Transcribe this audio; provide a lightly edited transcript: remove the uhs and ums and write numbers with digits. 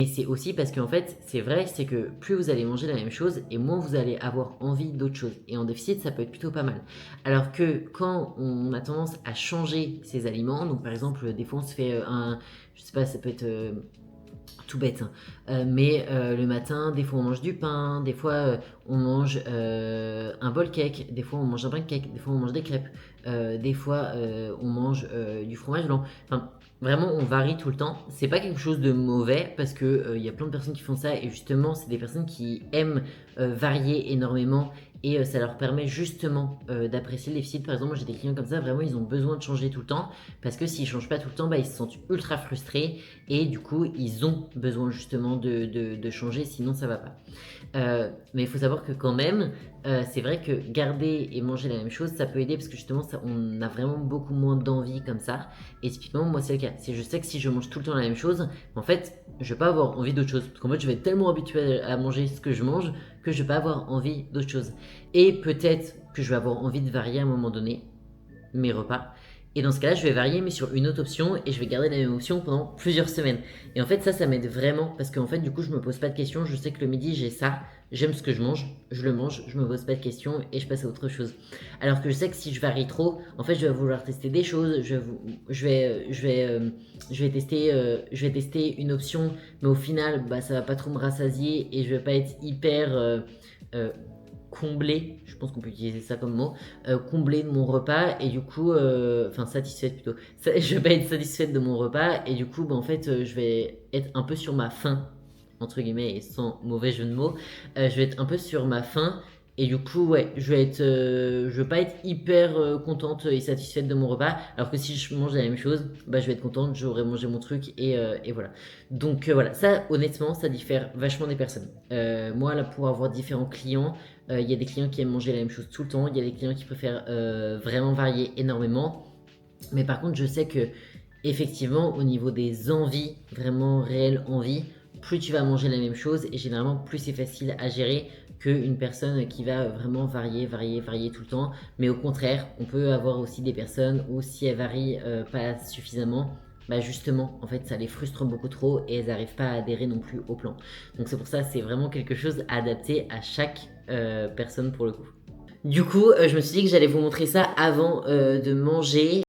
Et c'est aussi parce qu'en fait, c'est vrai, c'est que plus vous allez manger la même chose et moins vous allez avoir envie d'autre chose. Et en déficit, ça peut être plutôt pas mal. Alors que quand on a tendance à changer ses aliments, donc par exemple, des fois on se fait je sais pas, ça peut être tout bête, hein. Mais le matin, des fois on mange du pain, des fois on mange un bol cake, des fois on mange un pancake, des fois on mange des crêpes, des fois on mange du fromage blanc. Enfin, vraiment, on varie tout le temps. C'est pas quelque chose de mauvais parce que il y a plein de personnes qui font ça et justement, c'est des personnes qui aiment varier énormément et ça leur permet justement d'apprécier le déficit. Par exemple, moi j'ai des clients comme ça, vraiment ils ont besoin de changer tout le temps parce que s'ils changent pas tout le temps, bah, ils se sentent ultra frustrés et du coup ils ont besoin justement de changer, sinon ça va pas. Mais il faut savoir que quand même, c'est vrai que garder et manger la même chose, ça peut aider parce que justement, ça, on a vraiment beaucoup moins d'envie comme ça. Et typiquement, moi, c'est le cas. Je sais que si je mange tout le temps la même chose, en fait, je vais pas avoir envie d'autre chose. Parce qu'en fait, je vais être tellement habitué à manger ce que je mange que je vais pas avoir envie d'autre chose. Et peut-être que je vais avoir envie de varier à un moment donné mes repas. Et dans ce cas-là, je vais varier, mais sur une autre option, et je vais garder la même option pendant plusieurs semaines. Et en fait, ça m'aide vraiment, parce qu'en fait, du coup, je me pose pas de questions. Je sais que le midi, j'ai ça, j'aime ce que je le mange, je me pose pas de questions, et je passe à autre chose. Alors que je sais que si je varie trop, en fait, je vais vouloir tester des choses, je vais tester une option, mais au final, bah, ça va pas trop me rassasier, et je vais pas être hyper euh, comblé, je pense qu'on peut utiliser ça comme mot, comblé de mon repas et du coup, enfin satisfaite plutôt, je vais pas être satisfaite de mon repas et du coup, bah, en fait, je vais être un peu sur ma faim, entre guillemets, et sans mauvais jeu de mots, je vais être un peu sur ma faim et du coup, ouais, je vais pas être hyper contente et satisfaite de mon repas, alors que si je mange la même chose, bah, je vais être contente, j'aurai mangé mon truc et voilà. Donc voilà, ça honnêtement, ça diffère vachement des personnes. Moi, là, pour avoir différents clients, il y a des clients qui aiment manger la même chose tout le temps, il y a des clients qui préfèrent vraiment varier énormément. Mais par contre, je sais que effectivement, au niveau des envies, vraiment réelles envies, plus tu vas manger la même chose et généralement plus c'est facile à gérer qu'une personne qui va vraiment varier tout le temps. Mais au contraire, on peut avoir aussi des personnes où si elles varient pas suffisamment, bah justement, en fait, ça les frustre beaucoup trop et elles n'arrivent pas à adhérer non plus au plan. Donc c'est pour ça, c'est vraiment quelque chose adapté à chaque personne pour le coup. Du coup, je me suis dit que j'allais vous montrer ça avant de manger.